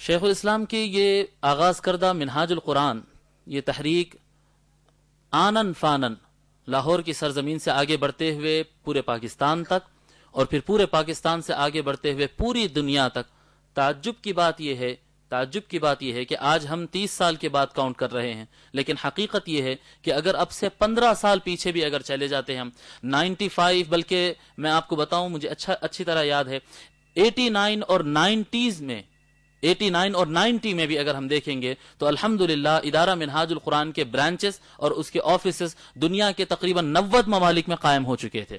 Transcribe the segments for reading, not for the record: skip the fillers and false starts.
شیخ الاسلام کی یہ آغاز کردہ منہاج القرآن، یہ تحریک آنن فانن لاہور کی سرزمین سے آگے بڑھتے ہوئے پورے پاکستان تک، اور پھر پورے پاکستان سے آگے بڑھتے ہوئے پوری دنیا تک، تعجب کی بات یہ ہے کہ آج ہم 30 سال کے بعد کاؤنٹ کر رہے ہیں، لیکن حقیقت یہ ہے کہ اگر اب سے 15 سال پیچھے بھی اگر چلے جاتے ہیں ہم 95، بلکہ میں آپ کو بتاؤں، مجھے اچھی طرح یاد ہے 89 اور 90 میں بھی اگر ہم دیکھیں گے تو الحمدللہ ادارہ منہاج القرآن کے برانچز اور اس کے آفیسز دنیا کے تقریباً 90 ممالک میں قائم ہو چکے تھے۔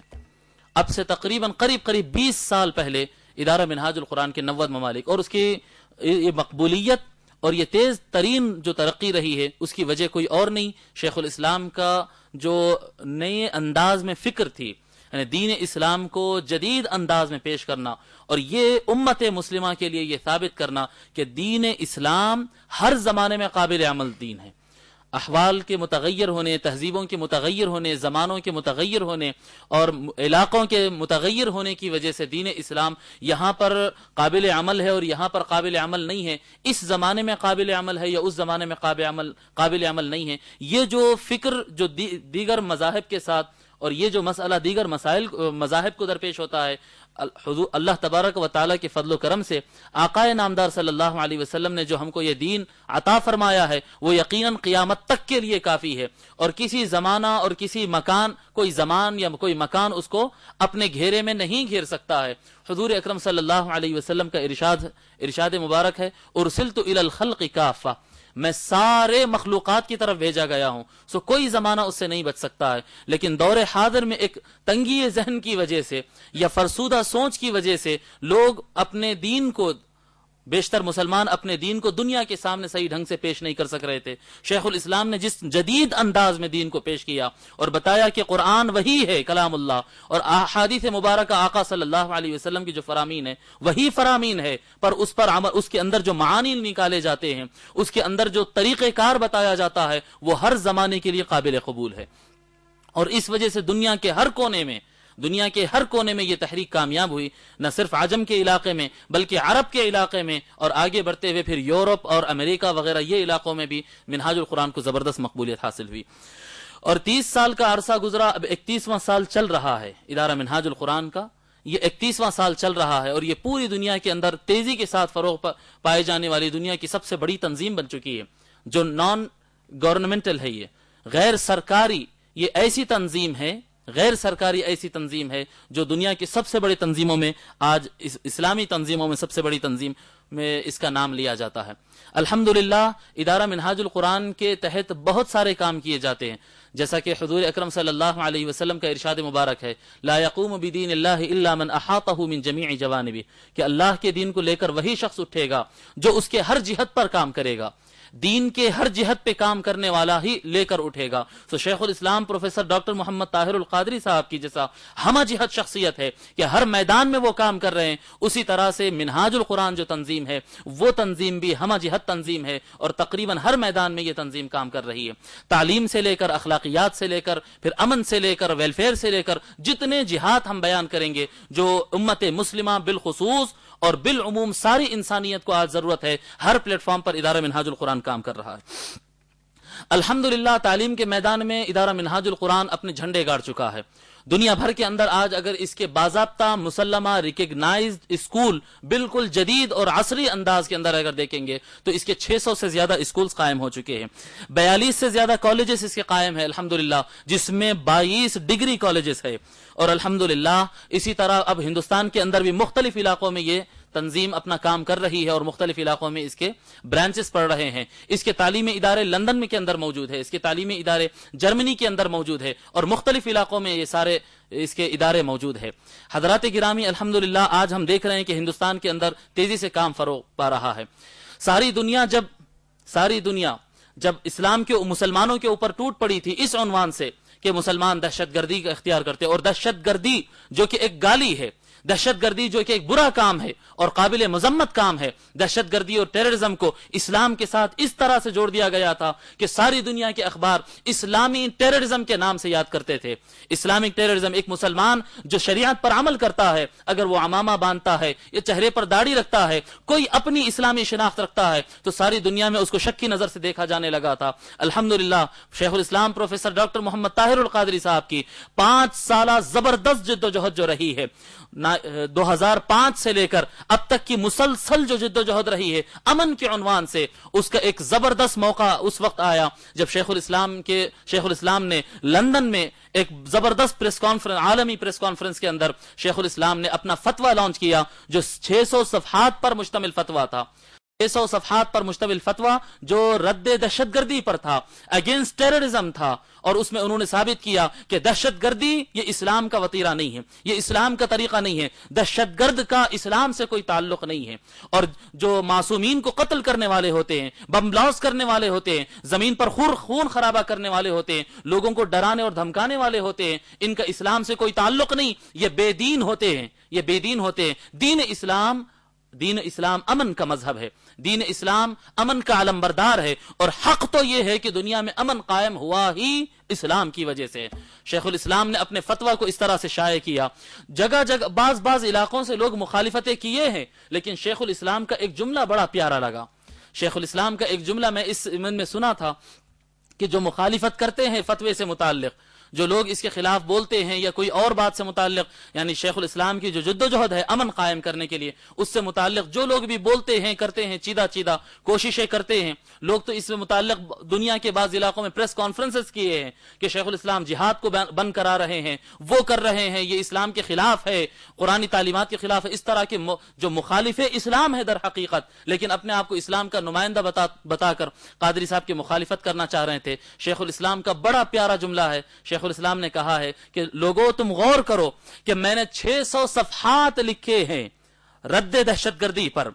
اب سے تقریباً قریب 20 سال پہلے ادارہ منہاج القرآن کے 90 ممالک، اور اس کی یہ مقبولیت اور یہ تیز ترین جو ترقی رہی ہے اس کی وجہ کوئی اور نہیں، شیخ الاسلام کا جو نئے انداز میں فکر تھی، یعنی دین اسلام کو جدید انداز میں پیش کرنا، اور یہ امت مسلمہ کے لیے یہ ثابت کرنا کہ دین اسلام ہر زمانے میں قابل عمل دین ہے۔ احوال کے متغیر ہونے، تہذیبوں کے متغیر ہونے، زمانوں کے متغیر ہونے اور علاقوں کے متغیر ہونے کی وجہ سے دین اسلام یہاں پر قابل عمل ہے اور یہاں پر قابل عمل نہیں ہے، اس زمانے میں قابل عمل ہے یا اس زمانے میں قابل عمل نہیں ہے۔ یہ جو فکر جو دیگر مذاہب کے ساتھ، اور یہ جو مسئلہ دیگر مذاہب کو درپیش ہوتا ہے، اللہ تبارک و تعالیٰ کے فضل و کرم سے آقائے نامدار صلی اللہ علیہ وسلم نے جو ہم کو یہ دین عطا فرمایا ہے وہ یقیناً قیامت تک کے لیے کافی ہے، اور کسی زمانہ اور کسی مکان، کوئی زمان یا کوئی مکان اس کو اپنے گھیرے میں نہیں گھیر سکتا ہے۔ حضور اکرم صلی اللہ علیہ وسلم کا ارشاد مبارک ہے، ارسلت الی الخلق کافہ، میں سارے مخلوقات کی طرف بھیجا گیا ہوں، سو کوئی زمانہ اس سے نہیں بچ سکتا ہے۔ لیکن دور حاضر میں ایک تنگی ذہن کی وجہ سے یا فرسودہ سوچ کی وجہ سے لوگ اپنے دین کو، بیشتر مسلمان اپنے دین کو دنیا کے سامنے صحیح ڈھنگ سے پیش نہیں کر سک رہے تھے۔ شیخ الاسلام نے جس جدید انداز میں دین کو پیش کیا اور بتایا کہ قرآن وہی ہے کلام اللہ، اور احادیث مبارکہ آقا صلی اللہ علیہ وسلم کی جو فرامین ہے وہی فرامین ہے، پر اس پر عمل، اس کے اندر جو معانی نکالے جاتے ہیں، اس کے اندر جو طریقہ کار بتایا جاتا ہے وہ ہر زمانے کے لیے قابل قبول ہے، اور اس وجہ سے دنیا کے ہر کونے میں یہ تحریک کامیاب ہوئی، نہ صرف عجم کے علاقے میں بلکہ عرب کے علاقے میں، اور آگے بڑھتے ہوئے پھر یورپ اور امریکہ وغیرہ یہ علاقوں میں بھی منہاج القرآن کو زبردست مقبولیت حاصل ہوئی۔ اور 30 سال کا عرصہ گزرا، اب 31واں سال چل رہا ہے ادارہ منہاج القرآن کا، یہ 31واں سال چل رہا ہے، اور یہ پوری دنیا کے اندر تیزی کے ساتھ فروغ پائے جانے والی دنیا کی سب سے بڑی تنظیم بن چکی ہے، جو نان گورنمنٹل ہے، یہ غیر سرکاری، یہ ایسی تنظیم ہے، غیر سرکاری ایسی تنظیم ہے جو دنیا کی سب سے بڑی تنظیموں میں، آج اسلامی تنظیموں میں سب سے بڑی تنظیم میں اس کا نام لیا جاتا ہے۔ الحمدللہ ادارہ منہاج القرآن کے تحت بہت سارے کام کیے جاتے ہیں، جیسا کہ حضور اکرم صلی اللہ علیہ وسلم کا ارشاد مبارک ہے، لا یقوم بدین اللہ الا من احاطہ من جمیع جوانبہ، کہ اللہ کے دین کو لے کر وہی شخص اٹھے گا جو اس کے ہر جہت پر کام کرے گا، دین کے ہر جہت پہ کام کرنے والا ہی لے کر اٹھے گا۔ تو شیخ الاسلام پروفیسر ڈاکٹر محمد طاہر القادری صاحب کی جیسا ہمہ جہت شخصیت ہے کہ ہر میدان میں وہ کام کر رہے ہیں، اسی طرح سے منہاج القرآن جو تنظیم ہے وہ تنظیم بھی ہمہ جہت تنظیم ہے، اور تقریباً ہر میدان میں یہ تنظیم کام کر رہی ہے، تعلیم سے لے کر اخلاقیات سے لے کر پھر امن سے لے کر ویلفیئر سے لے کر جتنے جہات ہم بیان کریں گے جو امت مسلمہ بالخصوص اور بالعموم ساری انسانیت کو آج ضرورت ہے، ہر پلیٹ فارم پر ادارہ منہاج القرآن کام کر رہا ہے۔ الحمدللہ تعلیم کے میدان میں ادارہ منہاج القرآن اپنے جھنڈے گاڑ چکا ہے، دنیا بھر کے اندر آج اگر اس کے باضابطہ مسلمہ ریکگنائزڈ اسکول بالکل جدید اور عصری انداز کے اندر اگر دیکھیں گے تو اس کے 600 سے زیادہ اسکولز قائم ہو چکے ہیں، 42 سے زیادہ کالجز اس کے قائم ہیں الحمدللہ، جس میں 22 ڈگری کالجز ہے، اور الحمدللہ اسی طرح اب ہندوستان کے اندر بھی مختلف علاقوں میں یہ تنظیم اپنا کام کر رہی ہے، اور مختلف علاقوں میں اس کے برانچز پڑھ رہے ہیں۔ اس کے تعلیمی ادارے لندن میں کے اندر موجود ہے، اس کے تعلیمی ادارے جرمنی کے اندر موجود ہے، اور مختلف علاقوں میں یہ سارے اس کے ادارے موجود ہے۔ حضرات گرامی الحمدللہ آج ہم دیکھ رہے ہیں کہ ہندوستان کے اندر تیزی سے کام فروغ پا رہا ہے۔ ساری دنیا جب اسلام کے مسلمانوں کے اوپر ٹوٹ پڑی تھی اس عنوان سے کہ مسلمان دہشت گردی کا اختیار کرتے، اور دہشت گردی جو کہ ایک گالی ہے، دہشت گردی جو کہ ایک برا کام ہے اور قابل مذمت کام ہے، دہشت گردی اور ٹیررزم کو اسلام کے ساتھ اس طرح سے جوڑ دیا گیا تھا کہ ساری دنیا کے اخبار اسلامی ٹیررزم کے نام سے یاد کرتے تھے۔ اسلامک ٹیررزم، ایک مسلمان جو شریعت پر عمل کرتا ہے، اگر وہ عمامہ باندھتا ہے یا چہرے پر داڑھی رکھتا ہے، کوئی اپنی اسلامی شناخت رکھتا ہے، تو ساری دنیا میں اس کو شک کی نظر سے دیکھا جانے لگا تھا۔ الحمدللہ شیخ الاسلام پروفیسر ڈاکٹر محمد طاہر القادری صاحب کی 5 سالہ زبردست جد و جہد جو رہی ہے، 2005 سے لے کر اب تک کی مسلسل جو جد و جہد رہی ہے امن کے عنوان سے، اس کا ایک زبردست موقع اس وقت آیا جب شیخ الاسلام نے لندن میں ایک زبردست پریس کانفرنس، عالمی پریس کانفرنس کے اندر شیخ الاسلام نے اپنا فتویٰ لانچ کیا جو 600 صفحات پر مشتمل فتویٰ تھا، 600 صفحات پر مشتمل فتویٰ جو رد دہشت گردی پر تھا، اگینسٹ ٹیررزم تھا، اور اس میں انہوں نے ثابت کیا کہ دہشت گردی یہ اسلام کا وطیرہ نہیں ہے، یہ اسلام کا طریقہ نہیں ہے، دہشت گرد کا اسلام سے کوئی تعلق نہیں ہے، اور جو معصومین کو قتل کرنے والے ہوتے ہیں، بم بلاسٹ کرنے والے ہوتے ہیں، زمین پر خون خرابہ کرنے والے ہوتے ہیں، لوگوں کو ڈرانے اور دھمکانے والے ہوتے ہیں، ان کا اسلام سے کوئی تعلق نہیں، یہ بے دین ہوتے ہیں، یہ بے دین ہوتے ہیں۔ دین اسلام امن کا مذہب ہے، دین اسلام امن کا علمبردار ہے، اور حق تو یہ ہے کہ دنیا میں امن قائم ہوا ہی اسلام کی وجہ سے۔ شیخ الاسلام نے اپنے فتویٰ کو اس طرح سے شائع کیا، جگہ جگہ بعض علاقوں سے لوگ مخالفتیں کیے ہیں، لیکن شیخ الاسلام کا ایک جملہ بڑا پیارا لگا۔ شیخ الاسلام کا ایک جملہ میں اس من میں سنا تھا کہ جو مخالفت کرتے ہیں فتوے سے متعلق، جو لوگ اس کے خلاف بولتے ہیں یا کوئی اور بات سے متعلق، یعنی شیخ الاسلام کی جو جد و جہد ہے امن قائم کرنے کے لیے، اس سے متعلق جو لوگ بھی بولتے ہیں، کرتے ہیں، چیدہ کوششیں کرتے ہیں، لوگ تو اس سے متعلق دنیا کے بعض علاقوں میں پریس کانفرنسز کیے ہیں کہ شیخ الاسلام جہاد کو بند کرا رہے ہیں، وہ کر رہے ہیں، یہ اسلام کے خلاف ہے، قرآنی تعلیمات کے خلاف ہے، اس طرح کے جو مخالف اسلام ہے در حقیقت، لیکن اپنے آپ کو اسلام کا نمائندہ بتا کر قادری صاحب کی مخالفت کرنا چاہ رہے تھے۔ شیخ الاسلام کا بڑا پیارا جملہ ہے، شیخ الاسلام نے کہا ہے کہ لوگوں تم غور کرو کہ میں نے 600 صفحات لکھے ہیں رد دہشت گردی پر،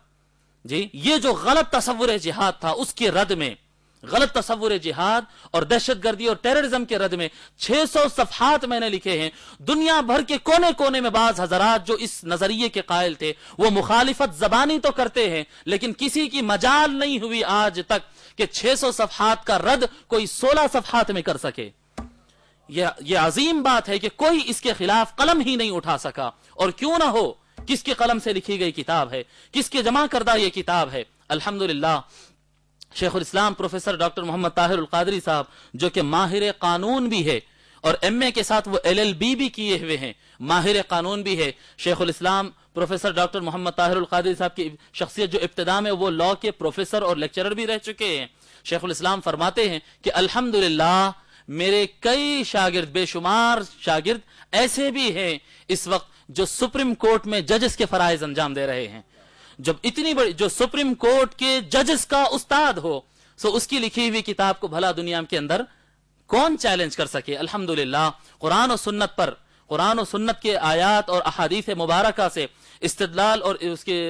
جی یہ جو غلط تصور جہاد تھا اس کے رد میں، غلط تصور جہاد اور دہشت گردی اور ٹیررزم کے رد میں 600 صفحات میں نے لکھے ہیں۔ دنیا بھر کے کونے کونے میں بعض حضرات جو اس نظریے کے قائل تھے وہ مخالفت زبانی تو کرتے ہیں، لیکن کسی کی مجال نہیں ہوئی آج تک کہ 600 صفحات کا رد کوئی 16 صفحات میں کر سکے۔ یہ عظیم بات ہے کہ کوئی اس کے خلاف قلم ہی نہیں اٹھا سکا، اور کیوں نہ ہو، کس کے قلم سے لکھی گئی کتاب ہے، کس کے جمع کردہ یہ کتاب ہے۔ الحمدللہ شیخ الاسلام پروفیسر ڈاکٹر محمد طاہر القادری صاحب جو کہ ماہر قانون بھی ہے، اور ایم اے کے ساتھ وہ LLB بھی کیے ہوئے ہیں، ماہر قانون بھی ہے۔ شیخ الاسلام پروفیسر ڈاکٹر محمد طاہر القادری صاحب کی شخصیت جو ابتدا میں وہ لاء کے پروفیسر اور لیکچرر بھی رہ چکے ہیں۔ شیخ الاسلام فرماتے ہیں کہ الحمدللہ میرے کئی شاگرد، بے شمار شاگرد ایسے بھی ہیں اس وقت جو سپریم کورٹ میں ججز کے فرائض انجام دے رہے ہیں۔ جب اتنی بڑی جو سپریم کورٹ کے ججز کا استاد ہو، سو اس کی لکھی ہوئی کتاب کو بھلا دنیا کے اندر کون چیلنج کر سکے۔ الحمدللہ قرآن و سنت کے آیات اور احادیث مبارکہ سے استدلال اور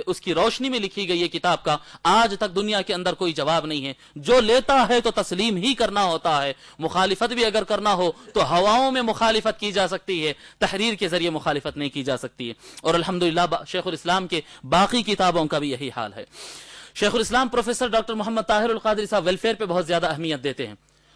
اس کی روشنی میں لکھی گئی یہ کتاب کا آج تک دنیا کے اندر کوئی جواب نہیں ہے۔ جو لیتا ہے تو تسلیم ہی کرنا ہوتا ہے، مخالفت بھی اگر کرنا ہو تو ہواؤں میں مخالفت کی جا سکتی ہے، تحریر کے ذریعے مخالفت نہیں کی جا سکتی ہے۔ اور الحمدللہ شیخ الاسلام کے باقی کتابوں کا بھی یہی حال ہے۔ شیخ الاسلام پروفیسر ڈاکٹر محمد طاہر القادری صاحب ویلفیئر پہ بہت زیادہ اہمیت دیتے ہیں۔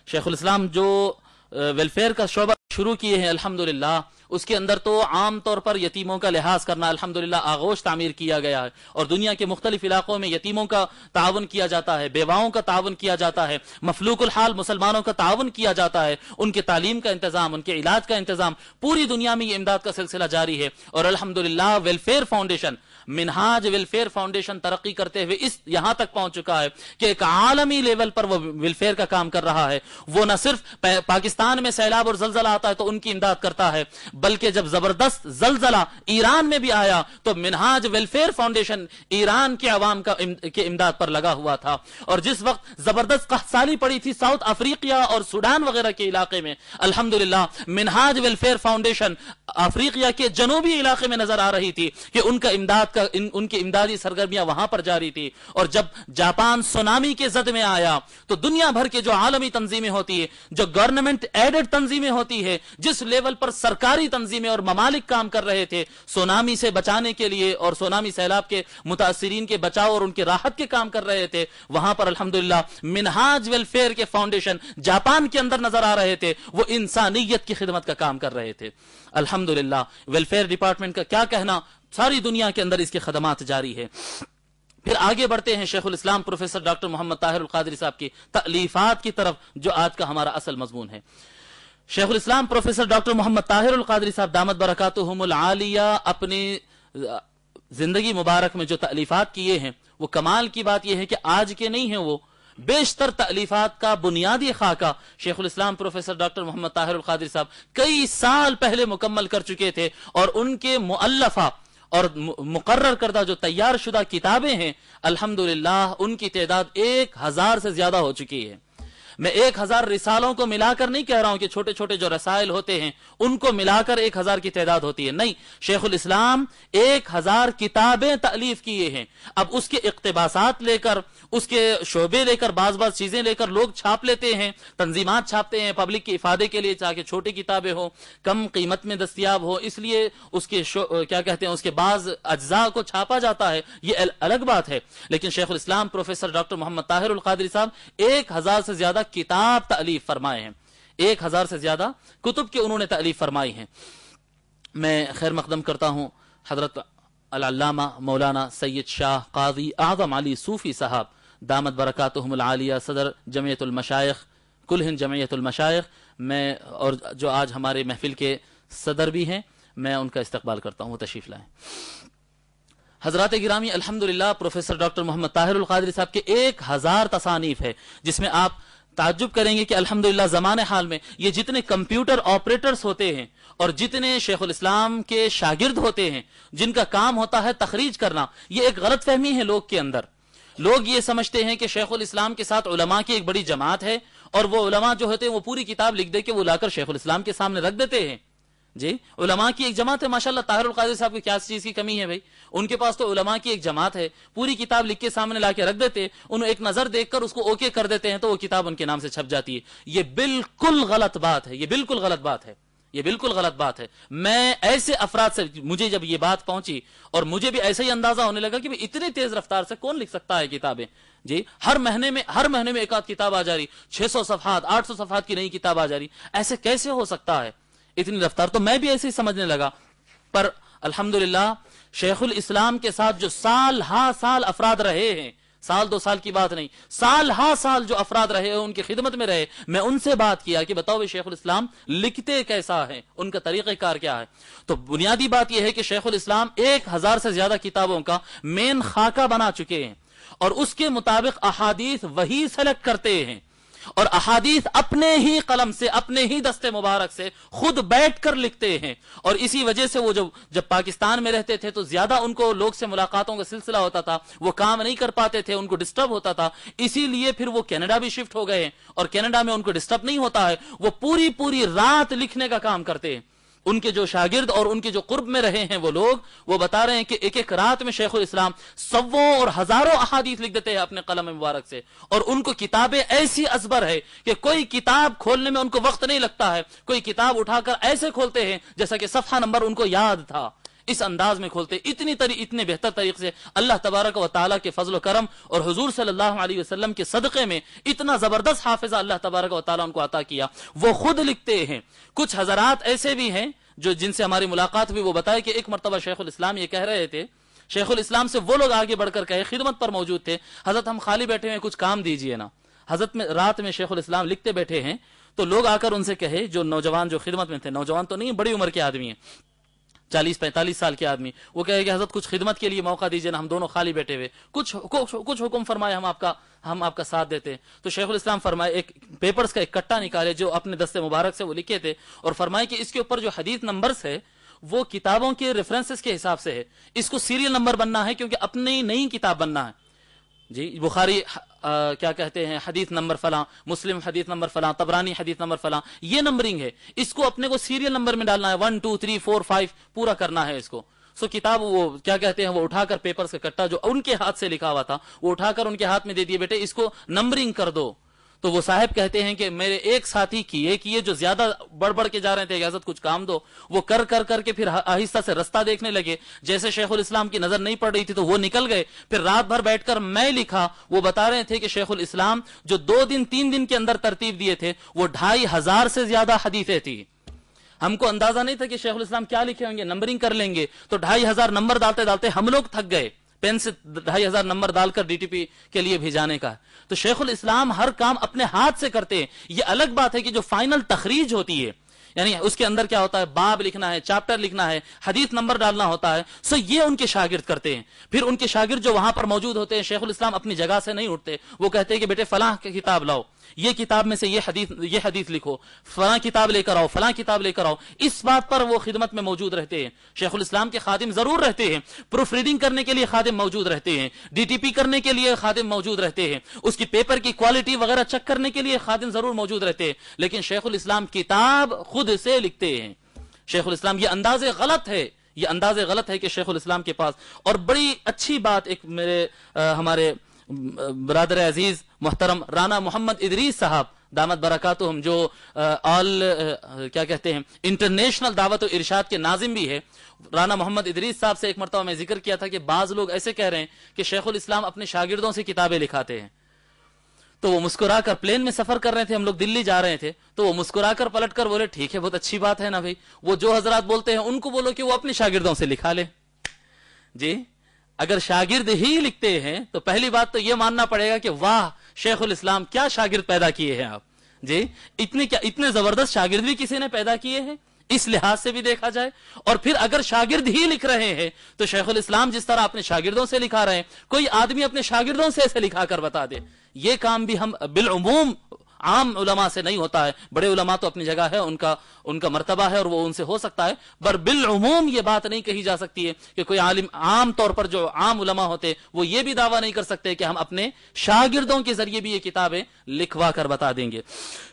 شیخ الاسلام جو ویلفیئر کا شعبہ شروع کیے ہیں الحمدللہ، اس کے اندر تو عام طور پر یتیموں کا لحاظ کرنا، الحمدللہ آغوش تعمیر کیا گیا ہے، اور دنیا کے مختلف علاقوں میں یتیموں کا تعاون کیا جاتا ہے، بیواؤں کا تعاون کیا جاتا ہے، مفلوک الحال مسلمانوں کا تعاون کیا جاتا ہے، ان کے تعلیم کا انتظام، ان کے علاج کا انتظام، پوری دنیا میں یہ امداد کا سلسلہ جاری ہے۔ اور الحمدللہ ویلفیئر فاؤنڈیشن، منہاج ویلفیئر فاؤنڈیشن ترقی کرتے ہوئے یہاں تک پہنچ چکا ہے کہ ایک عالمی لیول پر وہ ویلفیئر کا کام کر رہا ہے۔ وہ نہ صرف پاکستان میں سیلاب اور زلزلہ آتا ہے تو ان کی امداد کرتا ہے، بلکہ جب زبردست زلزلہ ایران میں بھی آیا تو منہاج ویلفیئر فاؤنڈیشن ایران کے عوام کے امداد پر لگا ہوا تھا۔ اور جس وقت زبردست قحط سالی پڑی تھی ساؤتھ افریقہ اور سوڈان وغیرہ کے علاقے میں، الحمدللہ منہاج ویلفیئر فاؤنڈیشن افریقہ کے جنوبی علاقے میں نظر آ رہی تھی کہ ان کا امداد ان کی امدادی سرگرمیاں وہاں پر جاری تھی. اور جب جاپان سونامی کے زد میں آیا تو دنیا بھر کے جو عالمی تنظیمیں ہوتی ہے, جو گورنمنٹ ایڈڈ تنظیمیں ہوتی ہے, جس لیول پر سرکاری تنظیمیں اور ممالک کام کر رہے تھے سونامی سے بچانے کے لیے اور سونامی سیلاب کے متاثرین کے بچاؤ اور ان کے راحت کے کام کر رہے تھے, وہاں پر الحمدللہ منہاج ویلفیئر کے فاؤنڈیشن جاپان کے اندر نظر آ رہے تھے, وہ انسانیت کی خدمت کا کام کر رہے تھے. الحمدللہ ویلفیئر ڈپارٹمنٹ کا کیا کہنا, ساری دنیا کے اندر اس کی خدمات جاری ہے. پھر آگے بڑھتے ہیں شیخ الاسلام پروفیسر ڈاکٹر محمد طاہر القادری صاحب کی تألیفات کی طرف, جو آج کا ہمارا اصل مضمون ہے. شیخ الاسلام پروفیسر ڈاکٹر محمد طاہر القادری صاحب دامت برکاتہم العالیہ اپنی زندگی مبارک میں جو تألیفات کیے ہیں, وہ کمال کی بات یہ ہے کہ آج کے نہیں ہیں, وہ بیشتر تألیفات کا بنیادی خاکہ شیخ الاسلام پروفیسر ڈاکٹر محمد طاہر القادری صاحب کئی سال پہلے مکمل کر چکے تھے, اور ان کے مؤلفہ اور مقرر کردہ جو تیار شدہ کتابیں ہیں الحمدللہ ان کی تعداد 1000 سے زیادہ ہو چکی ہے. میں 1000 رسالوں کو ملا کر نہیں کہہ رہا ہوں کہ چھوٹے چھوٹے جو رسائل ہوتے ہیں ان کو ملا کر 1000 کی تعداد ہوتی ہے, نہیں, شیخ الاسلام 1000 کتابیں تألیف کیے ہیں. اب اس کے اقتباسات لے کر, اس کے شعبے لے کر, بعض چیزیں لے کر لوگ چھاپ لیتے ہیں, تنظیمات چھاپتے ہیں پبلک کے افادے کے لیے, تاکہ چھوٹی کتابیں ہوں, کم قیمت میں دستیاب ہو, اس لیے اس کے کیا کہتے ہیں اس کے بعض اجزاء کو چھاپا جاتا ہے, یہ الگ بات ہے. لیکن شیخ الاسلام پروفیسر ڈاکٹر محمد طاہر القادری صاحب 1000 سے زیادہ کتاب تألیف فرمائے ہیں, 1000 سے زیادہ کتب کے انہوں نے تألیف فرمائی ہیں. میں خیر مقدم کرتا ہوں حضرت العلامہ مولانا سید شاہ قاضی اعظم علی صوفی صاحب دامت برکاتہم العالیہ, صدر جمعیت المشائخ کل ہند جمعیت المشائخ, میں اور جو آج ہمارے محفل کے صدر بھی ہیں, میں ان کا استقبال کرتا ہوں, وہ تشریف لائیں. حضرات گرامی, الحمدللہ پروفیسر ڈاکٹر محمد طاہر القادری صاحب کے 1000 تصانیف ہے, جس میں آپ تعجب کریں گے کہ الحمدللہ زمانے حال میں یہ جتنے کمپیوٹر آپریٹرز ہوتے ہیں اور جتنے شیخ الاسلام کے شاگرد ہوتے ہیں جن کا کام ہوتا ہے تخریج کرنا, یہ ایک غلط فہمی ہے لوگ کے اندر. لوگ یہ سمجھتے ہیں کہ شیخ الاسلام کے ساتھ علماء کی ایک بڑی جماعت ہے, اور وہ علماء جو ہوتے ہیں وہ پوری کتاب لکھ دے کے وہ لا کر شیخ الاسلام کے سامنے رکھ دیتے ہیں. جی, علماء کی ایک جماعت ہے, ماشاءاللہ طاہر القادری صاحب کی کیا چیز کی کمی ہے بھائی, ان کے پاس تو علماء کی ایک جماعت ہے, پوری کتاب لکھ کے سامنے لا کے رکھ دیتے, انہوں ایک نظر دیکھ کر اس کو اوکے کر دیتے ہیں تو وہ کتاب ان کے نام سے چھپ جاتی ہے. یہ بالکل غلط بات ہے, یہ بالکل غلط بات ہے, یہ بالکل غلط بات ہے. میں ایسے افراد سے, مجھے جب یہ بات پہنچی اور مجھے بھی ایسا ہی اندازہ ہونے لگا کہ اتنی تیز رفتار سے کون لکھ سکتا ہے کتابیں. جی, ہر مہینے میں ایک آدھ کتاب آ جا رہی, 600 صفحات 800 صفحات کی نئی کتاب آ جا رہی, ایسے کیسے ہو سکتا ہے اتنی رفتار. تو میں بھی ایسے ہی سمجھنے لگا, پر الحمدللہ شیخ الاسلام کے ساتھ جو سال ہا سال افراد رہے ہیں, سال 2 سال کی بات نہیں, سال ہا سال جو افراد رہے ہیں ان کی خدمت میں رہے, میں ان سے بات کیا کہ بتاؤ شیخ الاسلام لکھتے کیسا ہے, ان کا طریقہ کار کیا ہے. تو بنیادی بات یہ ہے کہ شیخ الاسلام 1000 سے زیادہ کتابوں کا مین خاکہ بنا چکے ہیں, اور اس کے مطابق احادیث وہی سلیکٹ کرتے ہیں, اور احادیث اپنے ہی قلم سے, اپنے ہی دستے مبارک سے خود بیٹھ کر لکھتے ہیں. اور اسی وجہ سے وہ جب پاکستان میں رہتے تھے تو زیادہ ان کو لوگ سے ملاقاتوں کا سلسلہ ہوتا تھا, وہ کام نہیں کر پاتے تھے, ان کو ڈسٹرب ہوتا تھا, اسی لیے پھر وہ کینیڈا بھی شفٹ ہو گئے ہیں, اور کینیڈا میں ان کو ڈسٹرب نہیں ہوتا ہے, وہ پوری رات لکھنے کا کام کرتے ہیں. ان کے جو شاگرد اور ان کے جو قرب میں رہے ہیں وہ لوگ, وہ بتا رہے ہیں کہ ایک رات میں شیخ الاسلام 100 اور ہزاروں احادیث لکھ دیتے ہیں اپنے قلم مبارک سے, اور ان کو کتابیں ایسی ازبر ہے کہ کوئی کتاب کھولنے میں ان کو وقت نہیں لگتا ہے, کوئی کتاب اٹھا کر ایسے کھولتے ہیں جیسا کہ صفحہ نمبر ان کو یاد تھا, اس انداز میں کھولتے, اتنے بہتر طریقے سے اللہ تبارک و تعالیٰ کے فضل و کرم اور حضور صلی اللہ علیہ وسلم کے صدقے میں اتنا زبردست حافظہ اللہ تبارک و تعالیٰ ان کو عطا کیا, وہ خود لکھتے ہیں. کچھ حضرات ایسے بھی ہیں جو جن سے ہماری ملاقات ہوئی, وہ بتائے کہ ایک مرتبہ شیخ الاسلام یہ کہہ رہے تھے, شیخ الاسلام سے وہ لوگ آگے بڑھ کر کہے, خدمت پر موجود تھے, حضرت ہم خالی بیٹھے ہیں, کچھ کام دیجئے نا. حضرت میں رات میں شیخ الاسلام لکھتے بیٹھے ہیں, تو لوگ آ کر ان سے کہے, جو نوجوان جو خدمت میں تھے, نوجوان تو نہیں, بڑی عمر کے آدمی ہیں, 40-45 سال کے آدمی, وہ کہے کہ حضرت کچھ خدمت کے لیے موقع دیجئے نا, ہم دونوں خالی بیٹھے ہوئے, کچھ حکم فرمائے, ہم آپ کا ساتھ دیتے ہیں. تو شیخ الاسلام فرمائے, ایک پیپرز کا ایک کٹا نکالے جو اپنے دستے مبارک سے وہ لکھے تھے, اور فرمائے کہ اس کے اوپر جو حدیث نمبرز ہے وہ کتابوں کے ریفرنسز کے حساب سے ہے, اس کو سیریل نمبر بننا ہے کیونکہ اپنی نئی کتاب بننا ہے. جی, بخاری کیا کہتے ہیں حدیث نمبر فلاں, مسلم حدیث نمبر فلاں, طبرانی حدیث نمبر فلاں, یہ نمبرنگ ہے, اس کو اپنے کو سیریل نمبر میں ڈالنا ہے, 1 2 3 4 5 پورا کرنا ہے اس کو. سو کتاب وہ کیا کہتے ہیں وہ اٹھا کر پیپرز کا کٹا جو ان کے ہاتھ سے لکھا ہوا تھا وہ اٹھا کر ان کے ہاتھ میں دے دیے، بیٹے اس کو نمبرنگ کر دو. تو وہ صاحب کہتے ہیں کہ میرے ایک ساتھی کیے جو زیادہ بڑھ کے جا رہے تھے، اجازت کچھ کام دو، وہ کر کے پھر آہستہ سے رستہ دیکھنے لگے. جیسے شیخ الاسلام کی نظر نہیں پڑ رہی تھی تو وہ نکل گئے. پھر رات بھر بیٹھ کر میں لکھا. وہ بتا رہے تھے کہ شیخ الاسلام جو 2 دن 3 دن کے اندر ترتیب دیے تھے وہ 2500 سے زیادہ حدیثیں تھی. ہم کو اندازہ نہیں تھا کہ شیخ الاسلام کیا لکھے ہوں گے، نمبرنگ کر لیں گے. تو 2500 نمبر ڈالتے ڈالتے ہم لوگ تھک گئے، پین سے 2500 نمبر ڈال کر DTP کے لیے بھیجانے کا. تو شیخ الاسلام ہر کام اپنے ہاتھ سے کرتے ہیں. یہ الگ بات ہے کہ جو فائنل تخریج ہوتی ہے، یعنی اس کے اندر کیا ہوتا ہے، باب لکھنا ہے، چیپٹر لکھنا ہے، حدیث نمبر ڈالنا ہوتا ہے، سو یہ ان کے شاگرد کرتے ہیں. پھر ان کے شاگرد جو وہاں پر موجود ہوتے ہیں، شیخ الاسلام اپنی جگہ سے نہیں اٹھتے. وہ کہتے ہیں کہ بیٹے فلاں کی کتاب لاؤ، یہ کتاب میں سے یہ حدیث لکھو، فلاں کتاب لے کر آؤ، فلاں کتاب لے کر آؤ. اس بات پر وہ خدمت میں موجود رہتے ہیں. شیخ الاسلام کے خادم ضرور رہتے ہیں، پروف ریڈنگ کرنے کے لیے خادم موجود رہتے ہیں، DTP کرنے کے لیے خادم موجود رہتے ہیں، اس کی پیپر کی کوالٹی وغیرہ چیک کرنے کے لیے خادم ضرور موجود رہتے ہیں. لیکن شیخ الاسلام کتاب خود سے لکھتے ہیں. شیخ الاسلام یہ انداز غلط ہے، یہ انداز غلط ہے کہ شیخ الاسلام کے پاس. اور بڑی اچھی بات ایک میرے ہمارے برادر عزیز محترم رانا محمد ادریس صاحب دامت برکاتہم، جو کیا کہتے ہیں انٹرنیشنل دعوت و ارشاد کے ناظم بھی ہے. رانا محمد ادریس صاحب سے ایک مرتبہ میں ذکر کیا تھا کہ بعض لوگ ایسے کہہ رہے ہیں کہ شیخ الاسلام اپنے شاگردوں سے کتابیں لکھاتے ہیں. تو وہ مسکرا کر، پلین میں سفر کر رہے تھے، ہم لوگ دلی جا رہے تھے، تو وہ مسکرا کر پلٹ کر بولے ٹھیک ہے، بہت اچھی بات ہے نا بھائی، وہ جو حضرات بولتے ہیں ان کو بولو کہ وہ اپنے شاگردوں سے لکھا لے. جی اگر شاگرد ہی لکھتے ہیں تو پہلی بات تو یہ ماننا پڑے گا کہ واہ شیخ الاسلام کیا شاگرد پیدا کیے ہیں آپ. جی اتنے زبردست شاگرد بھی کسی نے پیدا کیے ہیں، اس لحاظ سے بھی دیکھا جائے. اور پھر اگر شاگرد ہی لکھ رہے ہیں تو شیخ الاسلام جس طرح اپنے شاگردوں سے لکھا رہے ہیں، کوئی آدمی اپنے شاگردوں سے ایسے لکھا کر بتا دے. یہ کام بھی ہم بالعموم عام علماء سے نہیں ہوتا ہے. بڑے علماء تو اپنی جگہ ہے، ان کا مرتبہ ہے اور وہ ان سے ہو سکتا ہے، پر بالعموم یہ بات نہیں کہی جا سکتی ہے کہ کوئی عالم عام طور پر جو عام علماء ہوتے وہ یہ بھی دعویٰ نہیں کر سکتے کہ ہم اپنے شاگردوں کے ذریعے بھی یہ کتابیں لکھوا کر بتا دیں گے.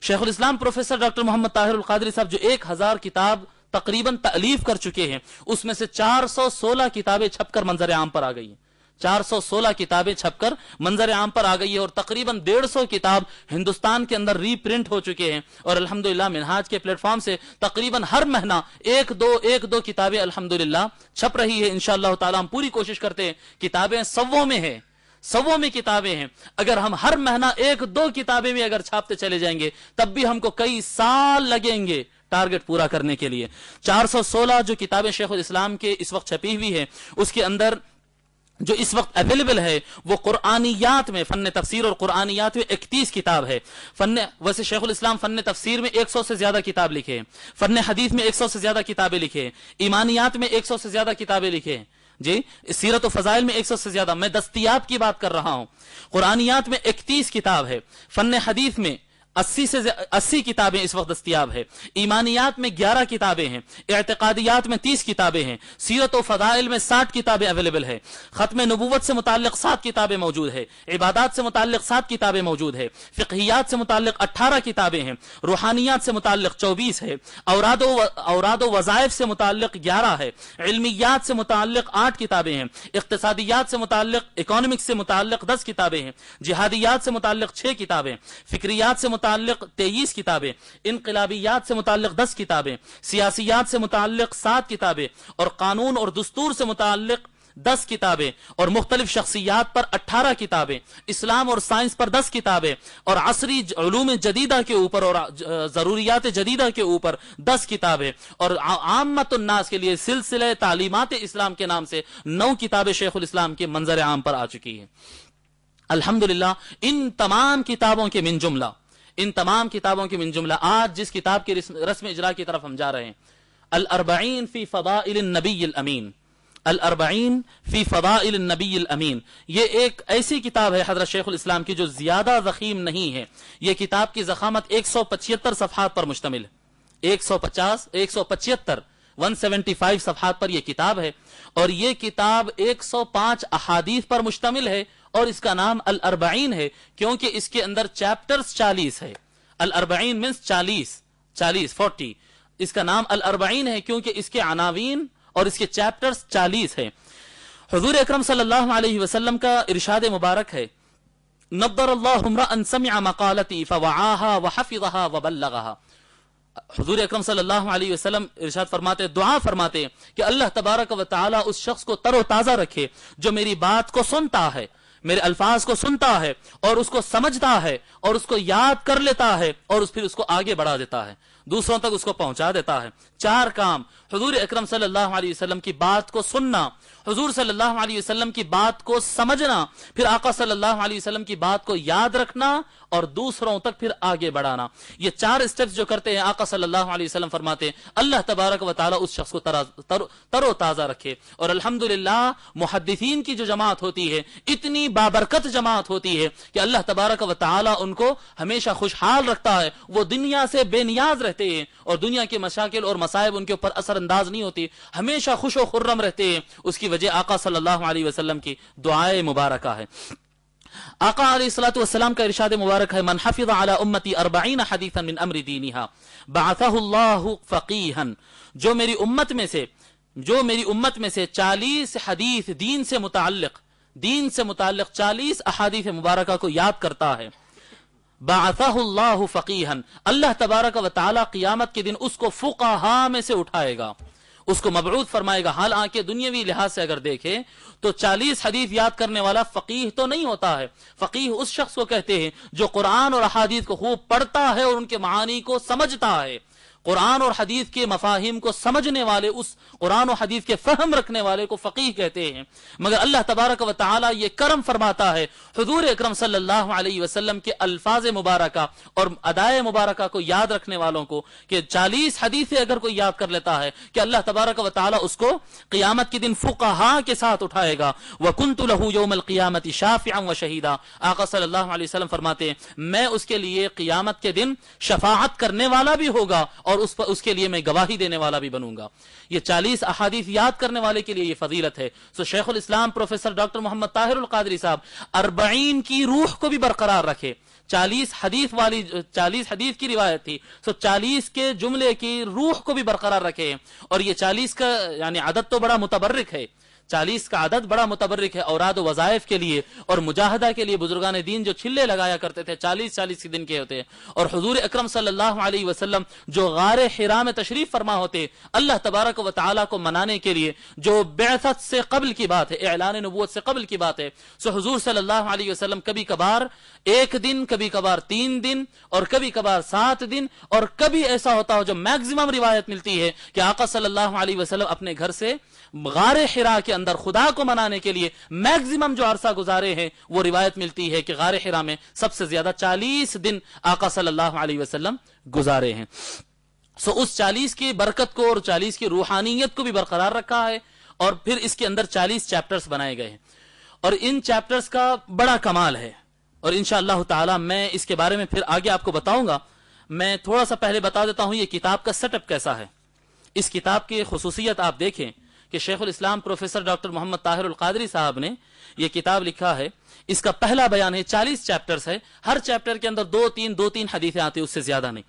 شیخ الاسلام پروفیسر ڈاکٹر محمد طاہر القادری صاحب جو 1000 کتاب تقریباً تألیف کر چکے ہیں، اس میں سے 416 کتابیں چھپ کر منظر عام پر آ گئی ہیں. 416 کتابیں چھپ کر منظر عام پر آ گئی ہے اور تقریباً 150 کتاب ہندوستان کے اندر ری پرنٹ ہو چکے ہیں. اور الحمدللہ منہاج کے پلیٹ فارم سے تقریباً ہر مہینہ ایک دو کتابیں الحمدللہ چھپ رہی ہے. انشاءاللہ تعالی ہم پوری کوشش کرتے ہیں. کتابیں سووں میں کتابیں ہیں. اگر ہم ہر مہینہ 1-2 کتابیں بھی اگر چھاپتے چلے جائیں گے تب بھی ہم کو کئی سال لگیں گے ٹارگٹ پورا کرنے کے لیے. 416 جو کتابیں شیخ الاسلام کے اس وقت چھپی ہوئی ہیں، اس کے اندر جو اس وقت اویلیبل ہے وہ قرآنیات میں، فن تفسیر اور قرآنیات میں 31 کتاب ہے. ویسے شیخ الاسلام فن تفسیر میں 100 سے زیادہ کتاب لکھے ہیں، فن حدیث میں 100 سے زیادہ کتابیں لکھے ہیں، ایمانیات میں 100 سے زیادہ کتابیں لکھے ہیں. جی سیرت و فضائل میں 100 سے زیادہ. میں دستیاب کی بات کر رہا ہوں. قرآنیات میں 31 کتاب ہے، فن حدیث میں 80 کتابیں اس وقت دستیاب ہے، ایمانیات میں 11 کتابیں ہیں، اعتقادیات میں 30 کتابیں ہیں، سیرت و فضائل میں 60 کتابیں اویلیبل ہے، ختم نبوت سے متعلق 7 کتابیں موجود ہے، عبادات سے متعلق 7 کتابیں موجود ہے، فقہیات سے متعلق 18 کتابیں ہیں، روحانیات سے متعلق 24 ہے، اوراد و وظائف سے متعلق 11 ہے، علمیات سے متعلق 8 کتابیں ہیں، اقتصادیات سے متعلق، اکانومکس سے متعلق 10 کتابیں ہیں، جہادیات سے متعلق 6 کتابیں، فکریات سے متعلق 23 کتابیں، انقلابیات سے متعلق 10 کتابیں، سیاسیات سے متعلق 7 کتابیں، اور قانون اور دستور سے متعلق 10 کتابیں، اور مختلف شخصیات پر 18 کتابیں، اسلام اور سائنس پر 10 کتابیں، اور عصری علوم جدیدہ کے اوپر اور ضروریات جدیدہ کے اوپر 10 کتابیں، اور عامت الناس کے لیے سلسلہ تعلیمات اسلام کے نام سے 9 کتابیں شیخ الاسلام کے منظر عام پر آ چکی ہیں. الحمدللہ ان تمام کتابوں کے من جملہ آج جس کتاب کے رسم اجرا کی طرف ہم جا رہے ہیں، الاربعین فی فضائل النبی الامین، الاربعین فی فضائل النبی الامین، یہ ایک ایسی کتاب ہے حضرت شیخ الاسلام کی جو زیادہ ضخیم نہیں ہے. یہ کتاب کی ضخامت 175 صفحات پر مشتمل ہے، 175 صفحات پر یہ کتاب ہے، اور یہ کتاب 105 احادیث پر مشتمل ہے، اور اس کا نام الاربعین ہے کیونکہ اس کے اندر چیپٹرز 40 ہے. الاربعین مینس 40، اس کا نام الاربعین ہے کیونکہ اس کے عناوین اور اس کے چیپٹرز 40 ہیں۔ حضور اکرم صلی اللہ علیہ وسلم کا ارشاد مبارک ہے، نضر اللہ امرأ سمع مقالتی فوعاها وحفظها وبلغها۔ حضور اکرم صلی اللہ علیہ وسلم ارشاد فرماتے، دعا فرماتے کہ اللہ تبارک و تعالی اس شخص کو تر و تازہ رکھے جو میری بات کو سنتا ہے، میرے الفاظ کو سنتا ہے اور اس کو سمجھتا ہے اور اس کو یاد کر لیتا ہے اور پھر اس کو آگے بڑھا دیتا ہے، دوسروں تک اس کو پہنچا دیتا ہے۔ 4 کام، حضور اکرم صلی اللہ علیہ وسلم کی بات کو سننا، حضور صلی اللہ علیہ وسلم کی بات کو سمجھنا، پھر آقا صلی اللہ علیہ وسلم کی بات کو یاد رکھنا اور دوسروں تک پھر آگے بڑھانا۔ یہ 4 سٹیپس جو کرتے ہیں آقا صلی اللہ علیہ وسلم فرماتے ہیں اللہ تبارک و تعالی اس شخص کو تر و تازہ رکھے۔ اور الحمدللہ محدثین کی جو جماعت ہوتی ہے اتنی بابرکت جماعت ہوتی ہے کہ اللہ تبارک و تعالی ان کو ہمیشہ خوشحال رکھتا ہے، وہ دنیا سے بے نیاز رہتے ہیں اور دنیا کے مشاکل اور مصائب ان کے اوپر اثر انداز نہیں ہوتی، ہمیشہ خوش و خرم رہتے ہیں۔ اس کی وجہ آقا صلی اللہ علیہ وسلم کی دعائے مبارکہ ہے۔ آقا علیہ الصلوۃ والسلام کا ارشاد مبارک ہے، من حفظ علی امتی 40 حدیثا من امر دینہا بعثہ اللہ فقیہا، جو میری امت میں سے 40 حدیث دین سے متعلق 40 احادیث مبارکہ کو یاد کرتا ہے، بعثہ اللہ فقیہا، اللہ تبارک و تعالی قیامت کے دن اس کو فقہاء میں سے اٹھائے گا، اس کو مبعوث فرمائے گا۔ حالانکہ دنیاوی لحاظ سے اگر دیکھیں تو 40 حدیث یاد کرنے والا فقیہ تو نہیں ہوتا ہے، فقیہ اس شخص کو کہتے ہیں جو قرآن اور احادیث کو خوب پڑھتا ہے اور ان کے معانی کو سمجھتا ہے، قرآن اور حدیث کے مفاہیم کو سمجھنے والے، اس قرآن و حدیث کے فہم رکھنے والے کو فقیہ کہتے ہیں۔ مگر اللہ تبارک و تعالی یہ کرم فرماتا ہے حضور اکرم صلی اللہ علیہ وسلم کے الفاظ مبارکہ اور ادائے مبارکہ کو یاد رکھنے والوں کو کہ 40 حدیثیں اگر کوئی یاد کر لیتا ہے کہ اللہ تبارک و تعالی اس کو قیامت کے دن فقہاء کے ساتھ اٹھائے گا۔ وَكُنْتُ لَهُ يَوْمَ الْقِيَامَةِ شَافِعًا وَشَهِيدًا، آقا صلی اللہ علیہ وسلم فرماتے ہیں میں اس کے لیے قیامت کے دن شفاعت کرنے والا بھی ہوگا اور اس کے لیے میں گواہی دینے والا بھی بنوں گا۔ یہ 40 احادیث یاد کرنے والے کے لیے یہ فضیلت ہے۔ سو شیخ الاسلام پروفیسر ڈاکٹر محمد طاہر القادری صاحب 40 کی روح کو بھی برقرار رکھے۔ 40 حدیث کی روایت تھی، سو 40 کے جملے کی روح کو بھی برقرار رکھے۔ اور یہ 40 کا یعنی عدد تو بڑا متبرک ہے، 40 کا عدد بڑا متبرک ہے اوراد و وظائف کے لیے اور مجاہدہ کے لیے۔ بزرگان دین جو چھلے لگایا کرتے تھے 40 کے دن کے ہوتے ہیں، اور حضور اکرم صلی اللہ علیہ وسلم جو غار حرا میں تشریف فرما ہوتے اللہ تبارک و تعالی کو منانے کے لیے، جو بعثت سے قبل کی بات ہے، اعلان نبوت سے قبل کی بات ہے، سو حضور صلی اللہ علیہ وسلم کبھی کبھار 1 دن، کبھی کبھار 3 دن اور کبھی کبھار 7 دن، اور کبھی ایسا ہوتا ہو جو میکزیمم روایت ملتی ہے کہ آقا صلی اللہ علیہ وسلم اپنے گھر سے غار حرا کے اندر خدا کو منانے کے لیے میکزیمم جو عرصہ گزارے ہیں، وہ روایت ملتی ہے کہ غار حرا میں سب سے زیادہ 40 دن آقا صلی اللہ علیہ وسلم گزارے ہیں۔ سو اس 40 کی برکت کو اور 40 کی روحانیت کو بھی برقرار رکھا ہے، اور پھر اس کے اندر 40 چیپٹرز بنائے گئے ہیں، اور ان چیپٹرز کا بڑا کمال ہے، اور انشاءاللہ تعالی میں اس کے بارے میں پھر آگے آپ کو بتاؤں گا۔ میں تھوڑا سا پہلے بتا دیتا ہوں یہ کتاب کا سیٹ اپ کیسا ہے۔ اس کتاب کی خصوصیت آپ دیکھیں کہ شیخ الاسلام پروفیسر ڈاکٹر محمد طاہر القادری صاحب نے یہ کتاب لکھا ہے۔ اس کا پہلا بیان ہے، 40 چیپٹرز ہے، ہر چیپٹر کے اندر 2-3 حدیثیں آتی ہیں، اس سے زیادہ نہیں۔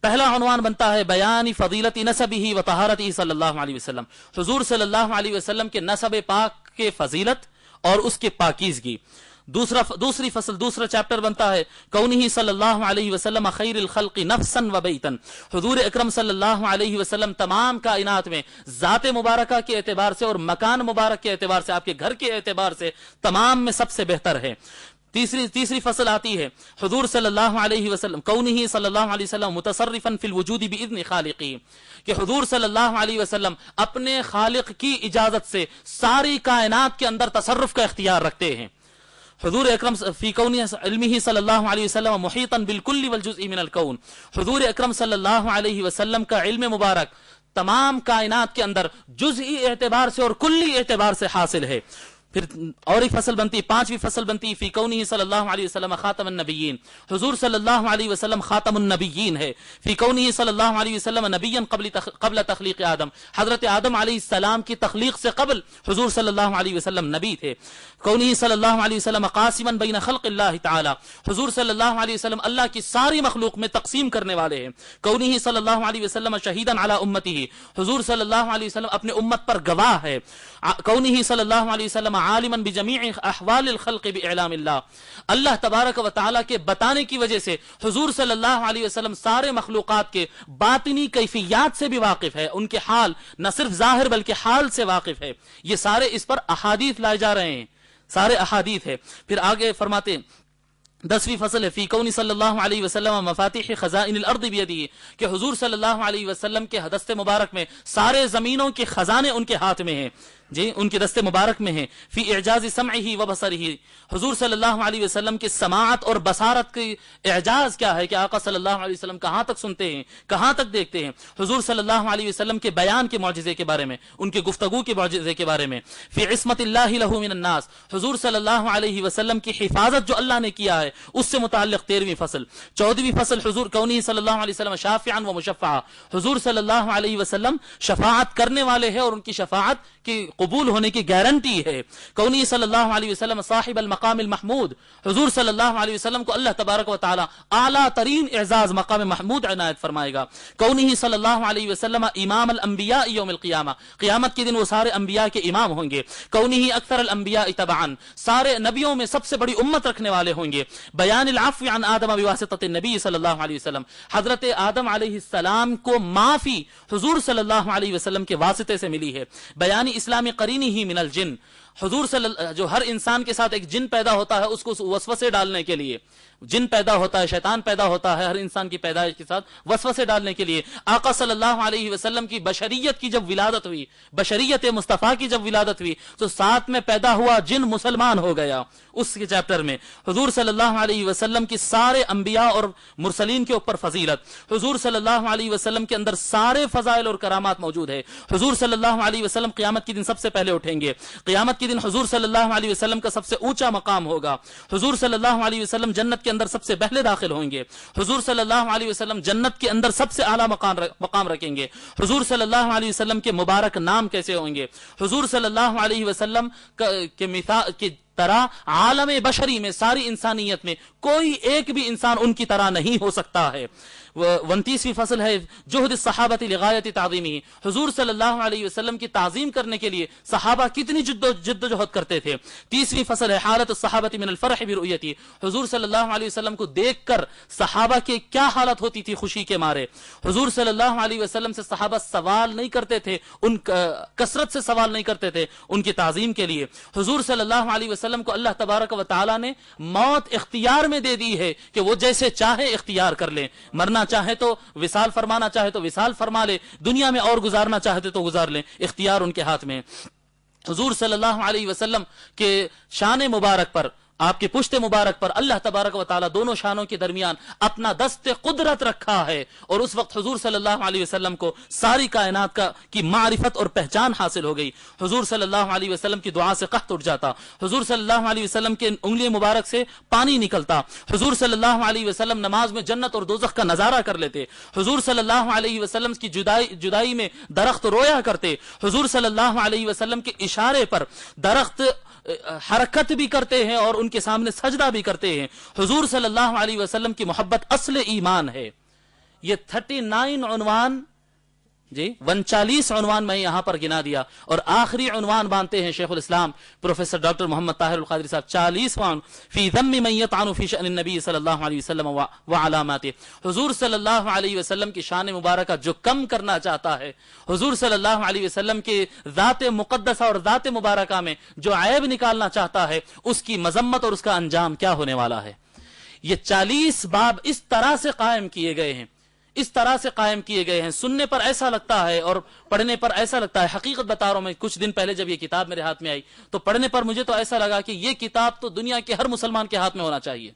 پہلا عنوان بنتا ہے بیان فضیلت نسبہ و طہارتہ صلی اللہ علیہ وسلم، حضور صلی اللہ علیہ وسلم کے نسب پاک کے فضیلت اور اس کے پاکیزگی۔ دوسری فصل، دوسرا چیپٹر بنتا ہے کونہ صلی اللہ علیہ وسلم خیر الخلق نفسا و بیتا، حضور اکرم صلی اللہ علیہ وسلم تمام کائنات میں ذات مبارکہ کے اعتبار سے اور مکان مبارک کے اعتبار سے، آپ کے گھر کے اعتبار سے تمام میں سب سے بہتر ہے۔ تیسری فصل آتی ہے حضور صلی اللہ علیہ وسلم کونہ صلی اللہ علیہ وسلم متصرفا فی الوجود باذن خالقہ، کہ حضور صلی اللہ علیہ وسلم اپنے خالق کی اجازت سے ساری کائنات کے اندر تصرف کا اختیار رکھتے ہیں۔ حضور اکرم فی کون علمہ صلی اللہ علیہ وسلم محیطا بالکل والجزء من الکون، حضور اکرم صلی اللہ علیہ وسلم کا علم مبارک تمام کائنات کے اندر جزئی اعتبار سے اور کلی اعتبار سے حاصل ہے۔ پھر اور ایک فصل بنتی ہے، پانچویں فصل بنتی ہے فی کونہ صلی اللہ علیہ وسلم خاتم النبیین، حضور صلی اللہ علیہ وسلم خاتم النبیین ہے، فی کونہ صلی اللہ علیہ وسلم نبیا قبل تخلیق آدم، حضرت آدم علیہ السلام کی تخلیق سے قبل حضور صلی اللہ علیہ وسلم نبی تھے، کونہ صلی اللہ علیہ وسلم قاسما بین خلق اللہ تعالی، حضور صلی اللہ علیہ وسلم اللہ کی ساری مخلوق میں تقسیم کرنے والے ہیں، کونہ صلی اللہ علیہ وسلم شہیدا علی امتہ، حضور صلی اللہ علیہ وسلم اپنے امت پر گواہ ہے، کونہ صلی اللہ علیہ وسلم عالما بجمیع احوال الخلق باعلام اللہ، اللہ تبارک و تعالی کے بتانے کی وجہ سے حضور صلی اللہ علیہ وسلم سارے مخلوقات کے باطنی کیفیات سے بھی واقف ہے، ان کے حال نہ صرف ظاہر بلکہ حال سے واقف ہے، یہ سارے اس پر احادیث لائے جا رہے ہیں، سارے احادیث ہے۔ پھر آگے فرماتے 10ویں فصل ہے فی کون صلی اللہ علیہ وسلم مفاتیح خزائن الارض بیدی، کہ حضور صلی اللہ علیہ وسلم کے دست مبارک میں سارے زمینوں کے خزانے ان کے ہاتھ میں ہیں، جی ان کے دست مبارک میں ہیں، فی اعجاز سمعہ و بصرہ، حضور صلی اللہ علیہ وسلم کی سماعت اور بصارت کی اعجاز کیا ہے کہ آقا صلی اللہ علیہ وسلم کہاں تک سنتے ہیں، کہاں تک دیکھتے ہیں، حضور صلی اللہ علیہ وسلم کے بیان کے معجزے کے بارے میں، ان کے گفتگو کے معجزے کے بارے میں، فی عصمت اللہ لہ من الناس، حضور صلی اللہ علیہ وسلم کی حفاظت جو اللہ نے کیا ہے اس سے متعلق 13ویں فصل۔ 14ویں فصل حضور کونہ صلی اللہ علیہ وسلم شافعا و مشفعا، حضور صلی اللہ علیہ وسلم شفاعت کرنے والے ہیں اور ان کی شفاعت کی قبول ہونے کی گارنٹی ہے، کونہ صلی اللہ علیہ وسلم صاحب المقام المحمود، حضور صلی اللہ علیہ وسلم کو اللہ تبارک و تعالی اعلیٰ ترین اعزاز مقام محمود عنایت فرمائے گا، کونہ صلی اللہ علیہ وسلم امام الانبیاء یوم القیامہ، قیامت کے دن وہ سارے انبیاء کے امام ہوں گے، کونہ اکثر الانبیاء تبعا، سارے نبیوں میں سب سے بڑی امت رکھنے والے ہوں گے، بیان العفو عن آدم بواسطۃ النبی صلی اللہ علیہ وسلم، حضرت آدم علیہ السلام کو معافی حضور صلی اللہ علیہ وسلم کے واسطے سے ملی ہے، بیان اسلام قرینہ من الجن، حضور جو ہر انسان کے ساتھ ایک جن پیدا ہوتا ہے اس کو وسوسے ڈالنے کے لیے، جن پیدا ہوتا ہے، شیطان پیدا ہوتا ہے ہر انسان کی پیدائش کے ساتھ وسوسے ڈالنے کے لیے، آقا صلی اللہ علیہ وسلم کی بشریت کی جب ولادت ہوئی، بشریت مصطفیٰ کی جب ولادت ہوئی تو ساتھ میں پیدا ہوا جن مسلمان ہو گیا، اس کے چیپٹر میں حضور صلی اللہ علیہ وسلم کی سارے انبیاء اور مرسلین کے اوپر فضیلت، حضور صلی اللہ علیہ وسلم کے اندر سارے فضائل اور کرامات موجود ہے، حضور صلی اللہ علیہ وسلم قیامت کے دن سب سے پہلے اٹھیں گے، قیامت کے دن حضور صلی اللہ علیہ وسلم کا سب سے اونچا مقام ہوگا، حضور صلی اللہ علیہ وسلم جنت کے اندر سب سے پہلے داخل ہوں گے، حضور صلی اللہ علیہ وسلم جنت کے اندر سب سے اعلیٰ مقام رکھیں گے، حضور صلی اللہ علیہ وسلم کے مبارک نام کیسے ہوں گے، حضور صلی اللہ علیہ وسلم کے مثال کی طرح عالم بشری میں ساری انسانیت میں کوئی ایک بھی انسان ان کی طرح نہیں ہو سکتا ہے۔ 29ویں فصل ہے جہد الصحابہ لغایت تعظیمہ، حضور صلی اللہ علیہ وسلم کی تعظیم کرنے کے لیے صحابہ کتنی جد و جہد کرتے تھے۔ 30ویں فصل ہے حالت الصحابہ من الفرح برؤیتہ، حضور صلی اللہ علیہ وسلم کو دیکھ کر صحابہ کی کیا حالت ہوتی تھی خوشی کے مارے، حضور صلی اللہ علیہ وسلم سے صحابہ سوال نہیں کرتے تھے، ان کثرت سے سوال نہیں کرتے تھے ان کی تعظیم کے لیے، حضور صلی اللہ علیہ وسلم کو اللہ تبارک و تعالی نے موت اختیار میں دے دی ہے کہ وہ جیسے چاہے اختیار کر لیں، مرنا چاہے تو وصال فرمانا چاہے تو وصال فرما لے، دنیا میں اور گزارنا چاہتے تو گزار لیں، اختیار ان کے ہاتھ میں۔ حضور صلی اللہ علیہ وسلم کے شان مبارک پر، آپ کے پشت مبارک پر اللہ تبارک و تعالی دونوں شانوں کے درمیان اپنا دست قدرت رکھا ہے، اور اس وقت حضور صلی اللہ علیہ وسلم کو ساری کائنات کی معرفت اور پہچان حاصل ہو گئی، حضور صلی اللہ علیہ وسلم کی دعا سے قحط اٹھ جاتا، حضور صلی اللہ علیہ وسلم کے انگلی مبارک سے پانی نکلتا، حضور صلی اللہ علیہ وسلم نماز میں جنت اور دوزخ کا نظارہ کر لیتے، حضور صلی اللہ علیہ وسلم کی جدائی میں درخت رویا کرتے، حضور صلی اللہ علیہ وسلم کے اشارے پر درخت حرکت بھی کرتے ہیں اور ان کے سامنے سجدہ بھی کرتے ہیں، حضور صلی اللہ علیہ وسلم کی محبت اصل ایمان ہے۔ یہ 39 عنوان، جی 39 عنوان میں یہاں پر گنا دیا، اور آخری عنوان باندھتے ہیں شیخ الاسلام پروفیسر ڈاکٹر محمد طاہر القادری صاحب، 40واں فی ذم من یطعن فی شأن النبی صلی اللہ علیہ وسلم وعلاماتہ، حضور صلی اللہ علیہ وسلم کی شان مبارکہ جو کم کرنا چاہتا ہے، حضور صلی اللہ علیہ وسلم کے ذات مقدسہ اور ذات مبارکہ میں جو عیب نکالنا چاہتا ہے، اس کی مذمت اور اس کا انجام کیا ہونے والا ہے۔ یہ 40 باب اس طرح سے قائم کیے گئے ہیں، اس طرح سے قائم کیے گئے ہیں، سننے پر ایسا لگتا ہے اور پڑھنے پر ایسا لگتا ہے، حقیقت بتا رہا ہوں میں، کچھ دن پہلے جب یہ کتاب میرے ہاتھ میں آئی تو پڑھنے پر مجھے تو ایسا لگا کہ یہ کتاب تو دنیا کے ہر مسلمان کے ہاتھ میں ہونا چاہیے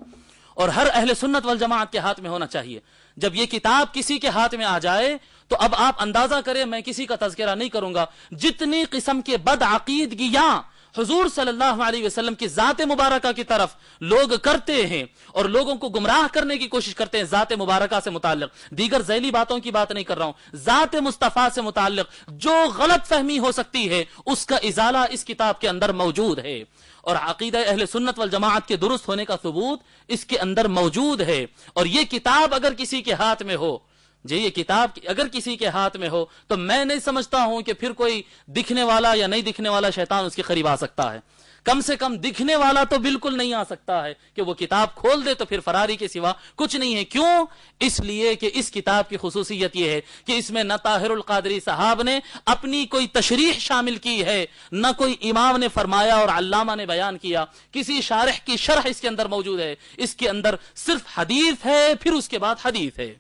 اور ہر اہل سنت والجماعت کے ہاتھ میں ہونا چاہیے۔ جب یہ کتاب کسی کے ہاتھ میں آ جائے تو اب آپ اندازہ کریں، میں کسی کا تذکرہ نہیں کروں گا، جتنی قسم کے بد عقیدگیاں حضور صلی اللہ علیہ وسلم کی ذات مبارکہ کی طرف لوگ کرتے ہیں اور لوگوں کو گمراہ کرنے کی کوشش کرتے ہیں ذات مبارکہ سے متعلق، دیگر ذیلی باتوں کی بات نہیں کر رہا ہوں، ذات مصطفیٰ سے متعلق جو غلط فہمی ہو سکتی ہے اس کا ازالہ اس کتاب کے اندر موجود ہے، اور عقیدہ اہل سنت والجماعت کے درست ہونے کا ثبوت اس کے اندر موجود ہے۔ اور یہ کتاب اگر کسی کے ہاتھ میں ہو، یہ کتاب اگر کسی کے ہاتھ میں ہو تو میں نہیں سمجھتا ہوں کہ پھر کوئی دکھنے والا یا نہیں دکھنے والا شیطان اس کے قریب آ سکتا ہے۔ کم سے کم دکھنے والا تو بالکل نہیں آ سکتا ہے کہ وہ کتاب کھول دے تو پھر فراری کے سوا کچھ نہیں ہے۔ کیوں؟ اس لیے کہ اس کتاب کی خصوصیت یہ ہے کہ اس میں نہ طاہر القادری صاحب نے اپنی کوئی تشریح شامل کی ہے، نہ کوئی امام نے فرمایا اور علامہ نے بیان کیا، کسی شارح کی شرح اس کے اندر موجود ہے۔ اس کے اندر صرف حدیث ہے، پھر اس کے بعد حدیث ہے۔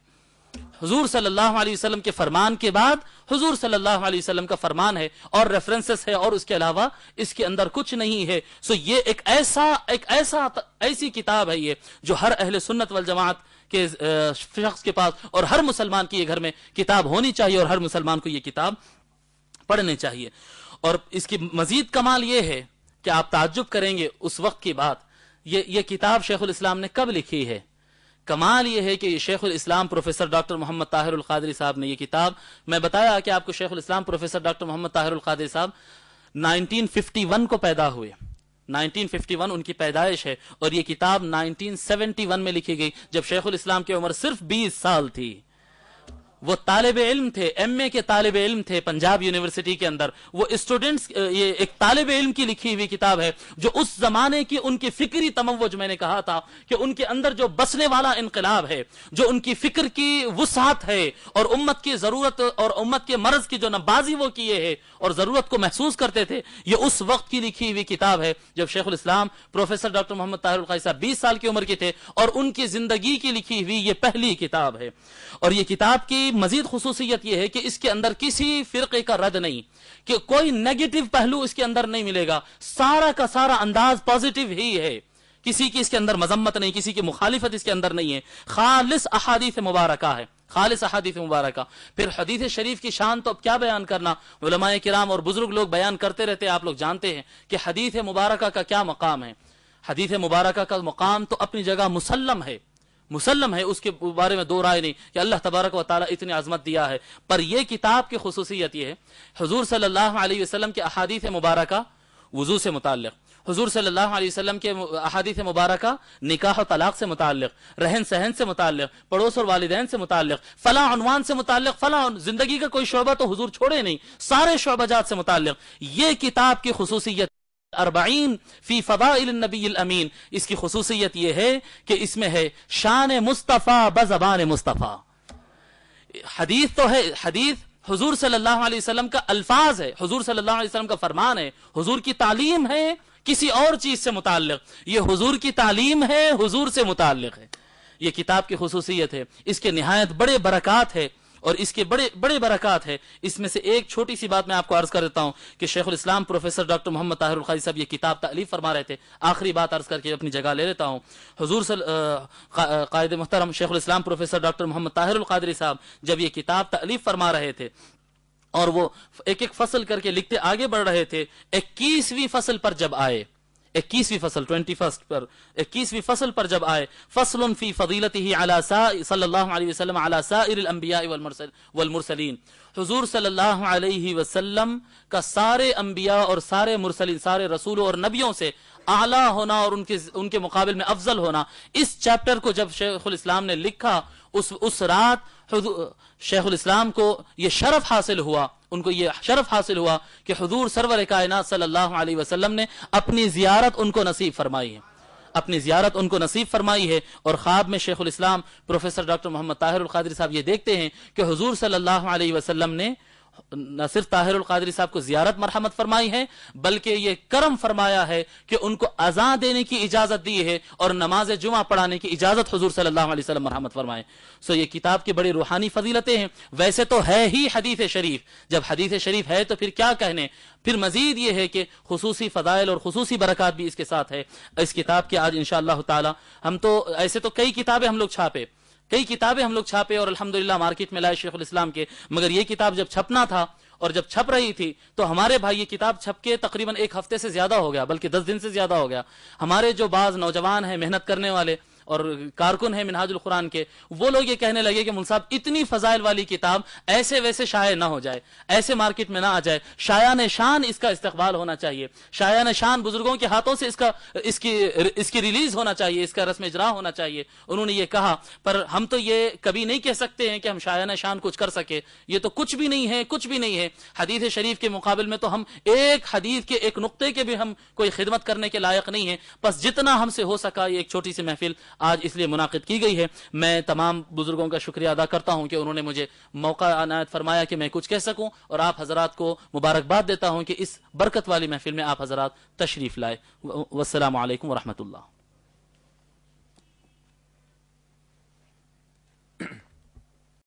حضور صلی اللہ علیہ وسلم کے فرمان کے بعد حضور صلی اللہ علیہ وسلم کا فرمان ہے اور ریفرنسز ہے، اور اس کے علاوہ اس کے اندر کچھ نہیں ہے۔ سو یہ ایسی کتاب ہے یہ جو ہر اہل سنت والجماعت کے شخص کے پاس اور ہر مسلمان کی یہ گھر میں کتاب ہونی چاہیے، اور ہر مسلمان کو یہ کتاب پڑھنی چاہیے۔ اور اس کی مزید کمال یہ ہے کہ آپ تعجب کریں گے اس وقت کی بات، یہ کتاب شیخ الاسلام نے کب لکھی ہے؟ کمال یہ ہے کہ شیخ الاسلام پروفیسر ڈاکٹر محمد طاہر القادری صاحب نے یہ کتاب، میں بتایا کہ آپ کو شیخ الاسلام پروفیسر ڈاکٹر محمد طاہر القادری صاحب 1951 کو پیدا ہوئے، 1951 ان کی پیدائش ہے، اور یہ کتاب 1971 میں لکھی گئی جب شیخ الاسلام کی عمر صرف 20 سال تھی۔ وہ طالب علم تھے، ایم اے کے طالب علم تھے پنجاب یونیورسٹی کے اندر۔ وہ اسٹوڈنٹس، یہ ایک طالب علم کی لکھی ہوئی کتاب ہے جو اس زمانے کی ان کی فکری تموج، میں نے کہا تھا کہ ان کے اندر جو بسنے والا انقلاب ہے، جو ان کی فکر کی وسعت ہے، اور امت کی ضرورت اور امت کے مرض کی جو نبازی وہ کیے ہیں اور ضرورت کو محسوس کرتے تھے، یہ اس وقت کی لکھی ہوئی کتاب ہے جب شیخ الاسلام پروفیسر ڈاکٹر محمد طاہر القادری صاحب 20 سال کی عمر کے تھے، اور ان کی زندگی کی لکھی ہوئی یہ پہلی کتاب ہے۔ اور یہ کتاب کی مزید خصوصیت یہ ہے کہ اس کے اندر کسی فرقے کا رد نہیں، کہ کوئی نیگیٹو پہلو اس کے اندر نہیں ملے گا، سارا کا سارا انداز پازیٹیو ہی ہے، کسی کی اس کے اندر مذمت نہیں، کسی کی مخالفت اس کے اندر نہیں ہے، خالص احادیث مبارکہ ہے، خالص احادیث مبارکہ۔ پھر حدیث شریف کی شان تو اب کیا بیان کرنا، علماء کرام اور بزرگ لوگ بیان کرتے رہتے، آپ لوگ جانتے ہیں کہ حدیث مبارکہ کا کیا مقام ہے۔ حدیث مبارکہ کا مقام تو اپنی جگہ مسلم ہے، مسلم ہے، اس کے بارے میں دو رائے نہیں کہ اللہ تبارک و تعالیٰ اتنی عظمت دیا ہے۔ پر یہ کتاب کی خصوصیت یہ ہے، حضور صلی اللہ علیہ وسلم کے احادیث مبارکہ وضو سے متعلق، حضور صلی اللہ علیہ وسلم کے احادیث مبارکہ نکاح و طلاق سے متعلق، رہن سہن سے متعلق، پڑوس اور والدین سے متعلق، فلاں عنوان سے متعلق، فلاں زندگی کا کوئی شعبہ تو حضور چھوڑے نہیں، سارے شعبہ جات سے متعلق۔ یہ کتاب کی خصوصیت 40 فی فضائل النبی الامین، اس کی خصوصیت یہ ہے کہ اس میں ہے شان مصطفیٰ بزبان مصطفیٰ۔ حدیث تو ہے، حدیث حضور صلی اللہ علیہ وسلم کا الفاظ ہے، حضور صلی اللہ علیہ وسلم کا فرمان ہے، حضور کی تعلیم ہے کسی اور چیز سے متعلق، یہ حضور کی تعلیم ہے، حضور سے متعلق ہے۔ یہ کتاب کی خصوصیت ہے، اس کے نہایت بڑے برکات ہے، اور اس کے بڑے برکات ہے۔ اس میں سے ایک چھوٹی سی بات میں آپ کو عرض کر دیتا ہوں کہ شیخ الاسلام پروفیسر ڈاکٹر محمد طاہر القادری صاحب یہ کتاب تالیف فرما رہے تھے، آخری بات عرض کر کے اپنی جگہ لے لیتا ہوں۔ حضور قائد محترم شیخ الاسلام پروفیسر ڈاکٹر محمد طاہر القادری صاحب جب یہ کتاب تالیف فرما رہے تھے اور وہ ایک ایک فصل کر کے لکھتے آگے بڑھ رہے تھے، 21ویں فصل پر جب آئے، 21ویں فصل 21 پر 21ویں فصل پر جب آئے، فصل فی فضیلتہ علی صلی اللہ علیہ وسلم علی سائر الانبیاء والمرسلین، حضور صلی اللہ علیہ وسلم کا سارے انبیاء اور سارے مرسلین، سارے رسولوں اور نبیوں سے اعلیٰ ہونا اور ان کے مقابل میں افضل ہونا، اس چیپٹر کو جب شیخ الاسلام نے لکھا، اس رات شیخ الاسلام کو یہ شرف حاصل ہوا، ان کو یہ شرف حاصل ہوا کہ حضور سرور کائنات صلی اللہ علیہ وسلم نے اپنی زیارت ان کو نصیب فرمائی ہے، اپنی زیارت ان کو نصیب فرمائی ہے۔ اور خواب میں شیخ الاسلام پروفیسر ڈاکٹر محمد طاہر القادری صاحب یہ دیکھتے ہیں کہ حضور صلی اللہ علیہ وسلم نے نہ صرف طاہر القادری صاحب کو زیارت مرحمت فرمائی ہے، بلکہ یہ کرم فرمایا ہے کہ ان کو اذان دینے کی اجازت دی ہے اور نماز جمعہ پڑھانے کی اجازت حضور صلی اللہ علیہ وسلم مرحمت فرمائے۔ یہ کتاب کی بڑی روحانی فضیلتیں ہیں، ویسے تو ہے ہی حدیث شریف، جب حدیث شریف ہے تو پھر کیا کہنے، پھر مزید یہ ہے کہ خصوصی فضائل اور خصوصی برکات بھی اس کے ساتھ ہے۔ اس کتاب کے آج انشاءاللہ تعالی ہم تو ایسے تو کئی کتابیں ہم لوگ چھاپے اور الحمدللہ مارکیٹ میں لائے شیخ الاسلام کے، مگر یہ کتاب جب چھپنا تھا اور جب چھپ رہی تھی تو ہمارے بھائی یہ کتاب چھپ کے تقریباً 1 ہفتے سے زیادہ ہو گیا، بلکہ 10 دن سے زیادہ ہو گیا. ہمارے جو بعض نوجوان ہیں محنت کرنے والے اور کارکن ہیں منہاج القرآن کے، وہ لوگ یہ کہنے لگے کہ مول صاحب اتنی فضائل والی کتاب ایسے ویسے شائع نہ ہو جائے، ایسے مارکیٹ میں نہ آ جائے، شایان شان اس کا استقبال ہونا چاہیے، شایان شان بزرگوں کے ہاتھوں سے اس کی ریلیز ہونا چاہیے، اس کا رسم اجرا ہونا چاہیے. انہوں نے یہ کہا، پر ہم تو یہ کبھی نہیں کہہ سکتے ہیں کہ ہم شایان شان کچھ کر سکے، یہ تو کچھ بھی نہیں ہے، کچھ بھی نہیں ہے. حدیث شریف کے مقابل میں تو ہم ایک حدیث کے ایک نقطے کے بھی ہم کوئی خدمت کرنے کے لائق نہیں ہیں. بس جتنا ہم سے ہو سکا یہ ایک چھوٹی سی محفل آج اس لیے منعقد کی گئی ہے. میں تمام بزرگوں کا شکریہ ادا کرتا ہوں کہ انہوں نے مجھے موقع عنایت فرمایا کہ میں کچھ کہہ سکوں، اور آپ حضرات کو مبارکباد دیتا ہوں کہ اس برکت والی محفل میں آپ حضرات تشریف لائے. والسلام علیکم ورحمۃ اللہ.